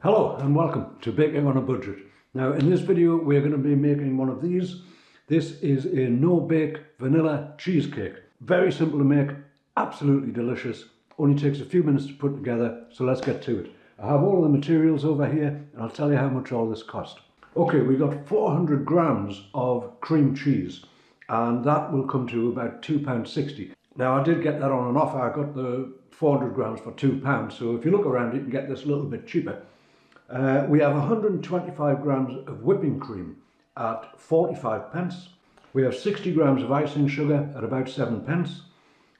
Hello and welcome to Baking on a Budget. Now in this video we're going to be making one of these. This is a no-bake vanilla cheesecake. Very simple to make, absolutely delicious. Only takes a few minutes to put together, so let's get to it. I have all the materials over here and I'll tell you how much all this cost. Okay, we've got 400 grams of cream cheese and that will come to about £2.60. Now I did get that on an offer. I got the 400 grams for £2, so if you look around you can get this a little bit cheaper. We have 125 grams of whipping cream at 45 pence. We have 60 grams of icing sugar at about 7 pence.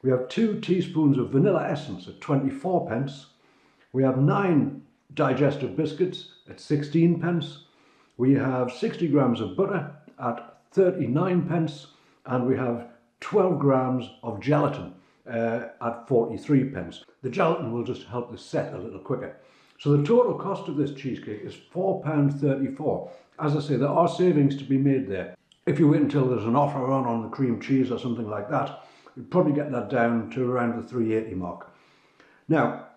We have 2 teaspoons of vanilla essence at 24 pence. We have 9 digestive biscuits at 16 pence. We have 60 grams of butter at 39 pence. And we have 12 grams of gelatin at 43 pence. The gelatin will just help the set a little quicker. So the total cost of this cheesecake is £4.34. As I say, there are savings to be made there. If you wait until there's an offer on the cream cheese or something like that, you'd probably get that down to around the £3.80 mark. Now,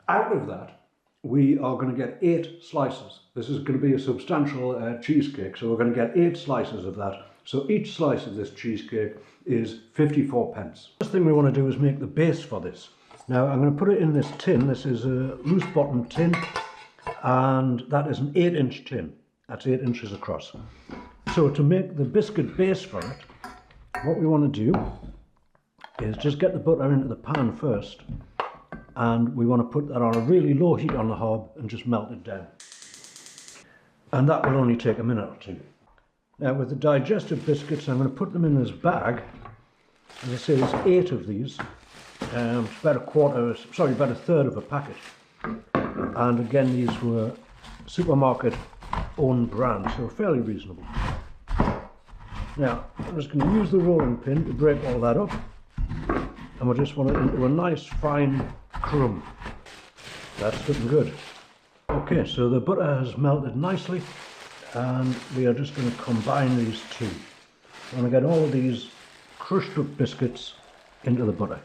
out of that, we are going to get 8 slices. This is going to be a substantial cheesecake, so we're going to get 8 slices of that. So each slice of this cheesecake is 54 pence. The first thing we want to do is make the base for this. Now I'm going to put it in this tin. This is a loose bottom tin and that is an 8-inch tin. That's 8 inches across. So to make the biscuit base for it, what we want to do is just get the butter into the pan first, and we want to put that on a really low heat on the hob and just melt it down. And that will only take a minute or two. Now with the digestive biscuits, I'm going to put them in this bag. As I say, there's 8 of these. It's about a third of a packet. And again, these were supermarket own brand, so fairly reasonable. Now, I'm just going to use the rolling pin to break all that up. And we'll just want it into a nice fine crumb. That's looking good. Okay, so the butter has melted nicely. And we are just going to combine these two. I'm going to get all of these crushed up biscuits into the butter.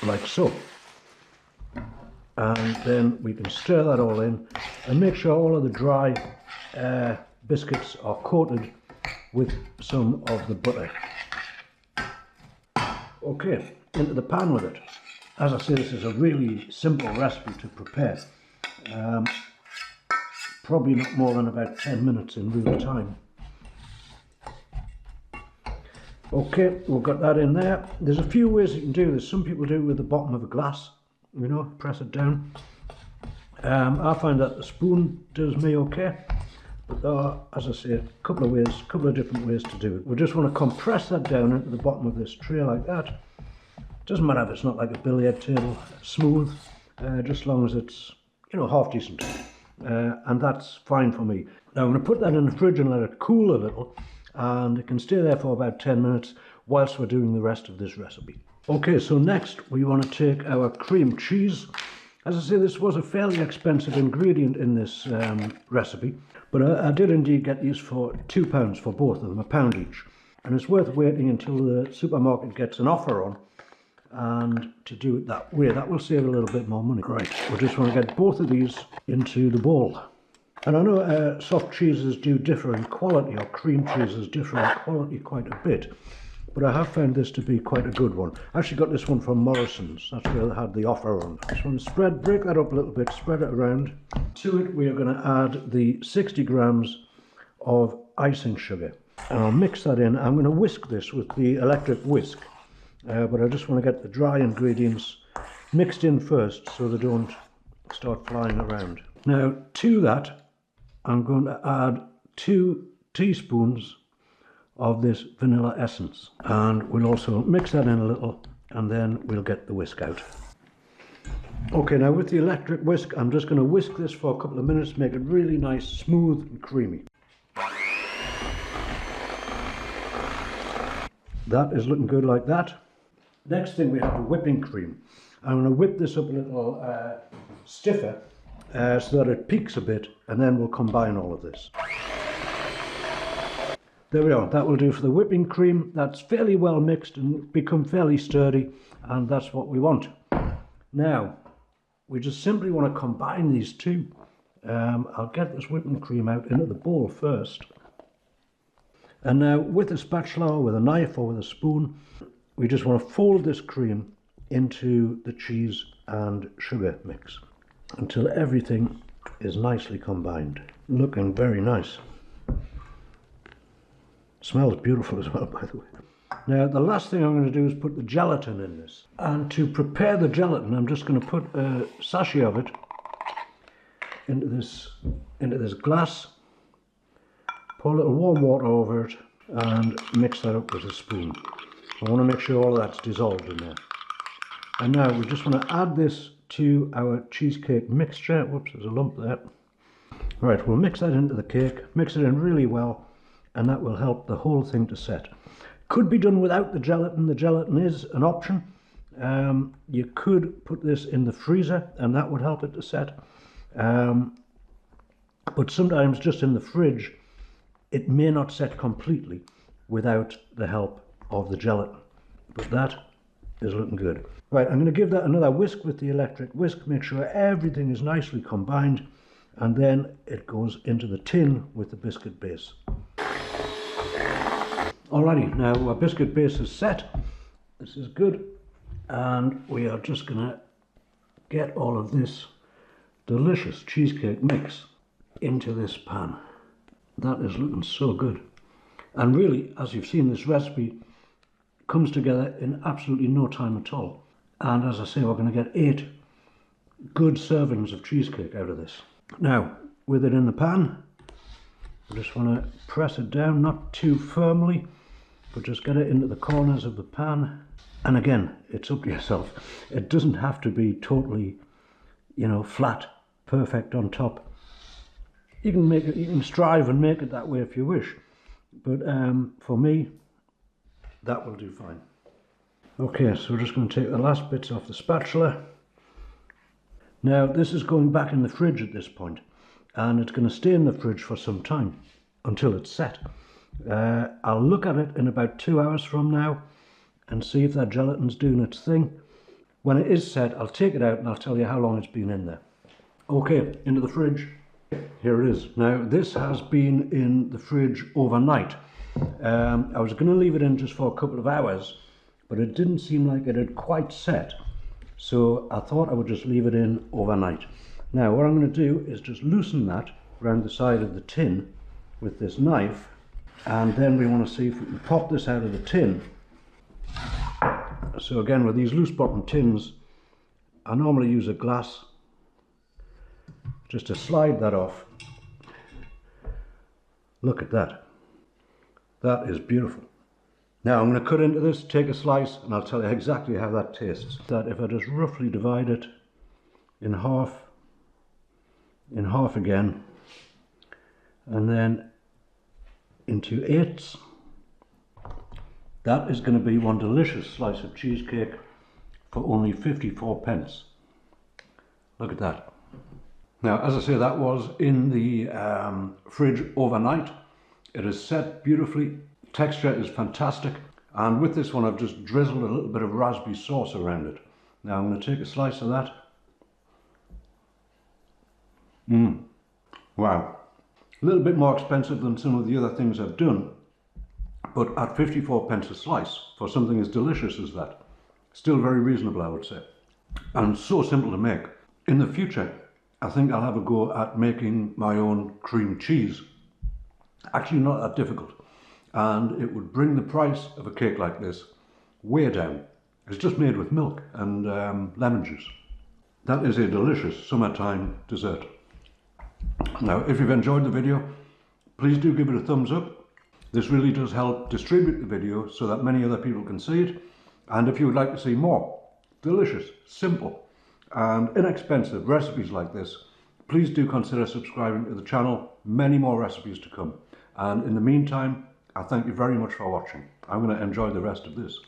Like so. And then we can stir that all in and make sure all of the dry biscuits are coated with some of the butter. Okay, into the pan with it. As I say, this is a really simple recipe to prepare. Probably not more than about 10 minutes in real time. Okay, we've got that in there. There's a few ways you can do this. Some people do it with the bottom of a glass, you know, press it down. I find that the spoon does me okay. But there are, as I say, a couple of different ways to do it. We just want to compress that down into the bottom of this tray like that. Doesn't matter if it's not like a billiard table, smooth, just as long as it's, you know, half decent. And that's fine for me. Now I'm going to put that in the fridge and let it cool a little, and it can stay there for about 10 minutes whilst we're doing the rest of this recipe. Okay, so next we want to take our cream cheese. As I say, this was a fairly expensive ingredient in this recipe, but I did indeed get these for £2 for both of them, £1 each. And it's worth waiting until the supermarket gets an offer on, and to do it that way, that will save a little bit more money. Right, we just want to get both of these into the bowl. And I know soft cheeses do differ in quality, or cream cheeses differ in quality quite a bit, but I have found this to be quite a good one. I actually got this one from Morrison's. That's where they had the offer on. Just want to break that up a little bit, spread it around. To it we are going to add the 60 grams of icing sugar. And I'll mix that in. I'm going to whisk this with the electric whisk. But I just want to get the dry ingredients mixed in first so they don't start flying around. Now to that I'm going to add 2 teaspoons of this vanilla essence, and we'll also mix that in a little, and then we'll get the whisk out. Okay, now with the electric whisk I'm just going to whisk this for a couple of minutes, make it really nice, smooth and creamy. That is looking good like that. Next thing we have the whipping cream. I'm going to whip this up a little stiffer so that it peaks a bit, and then we'll combine all of this. There we are, that will do for the whipping cream. That's fairly well mixed and become fairly sturdy, and that's what we want. Now, we just simply want to combine these two. I'll get this whipping cream out into the bowl first. And now with a spatula or with a knife or with a spoon, we just want to fold this cream into the cheese and sugar mix until everything is nicely combined. Looking very nice. Smells beautiful as well, by the way. Now the last thing I'm going to do is put the gelatin in this. And to prepare the gelatin, I'm just going to put a sachet of it into this glass. Pour a little warm water over it and mix that up with a spoon. I want to make sure all that's dissolved in there. And now we just want to add this to our cheesecake mixture. Whoops, there's a lump there. Right, we'll mix that into the cake, mix it in really well, and that will help the whole thing to set. Could be done without the gelatin. The gelatin is an option. You could put this in the freezer and that would help it to set. But sometimes just in the fridge, it may not set completely without the help of the gelatin. But that is looking good. Right, I'm going to give that another whisk with the electric whisk, make sure everything is nicely combined, and then it goes into the tin with the biscuit base. Alrighty, now our biscuit base is set. This is good. And we are just going to get all of this delicious cheesecake mix into this pan. That is looking so good. And really, as you've seen, this recipe comes together in absolutely no time at all. And as I say, we're going to get 8 good servings of cheesecake out of this. Now, with it in the pan, I just want to press it down, not too firmly, but just get it into the corners of the pan. And again, it's up to yourself. It doesn't have to be totally, flat, perfect on top. You can make it, you can strive and make it that way if you wish. But for me, that will do fine. Okay, so we're just going to take the last bits off the spatula. Now, this is going back in the fridge at this point, and it's going to stay in the fridge for some time until it's set. I'll look at it in about 2 hours from now and see if that gelatin's doing its thing. When it is set, I'll take it out and I'll tell you how long it's been in there. Okay, into the fridge. Here it is. Now, this has been in the fridge overnight. I was going to leave it in just for a couple of hours, but it didn't seem like it had quite set. So I thought I would just leave it in overnight. Now, what I'm going to do is just loosen that around the side of the tin with this knife. And then we want to see if we can pop this out of the tin. So again, with these loose bottom tins, I normally use a glass just to slide that off. Look at that. That is beautiful. Now I'm going to cut into this, take a slice, and I'll tell you exactly how that tastes. That if I just roughly divide it in half again, and then into 8s, that is going to be one delicious slice of cheesecake for only 54p. Look at that. Now, as I say, that was in the fridge overnight. It is set beautifully. Texture is fantastic. And with this one, I've just drizzled a little bit of raspberry sauce around it. Now I'm going to take a slice of that. Wow. A little bit more expensive than some of the other things I've done, but at 54p a slice for something as delicious as that, still very reasonable, I would say, and so simple to make. In the future, I think I'll have a go at making my own cream cheese. Actually not that difficult, and it would bring the price of a cake like this way down. It's just made with milk and lemon juice. That is a delicious summertime dessert. Now, if you've enjoyed the video, please do give it a thumbs up. This really does help distribute the video so that many other people can see it. And if you would like to see more delicious, simple, and inexpensive recipes like this, please do consider subscribing to the channel. Many more recipes to come. And in the meantime, I thank you very much for watching. I'm going to enjoy the rest of this.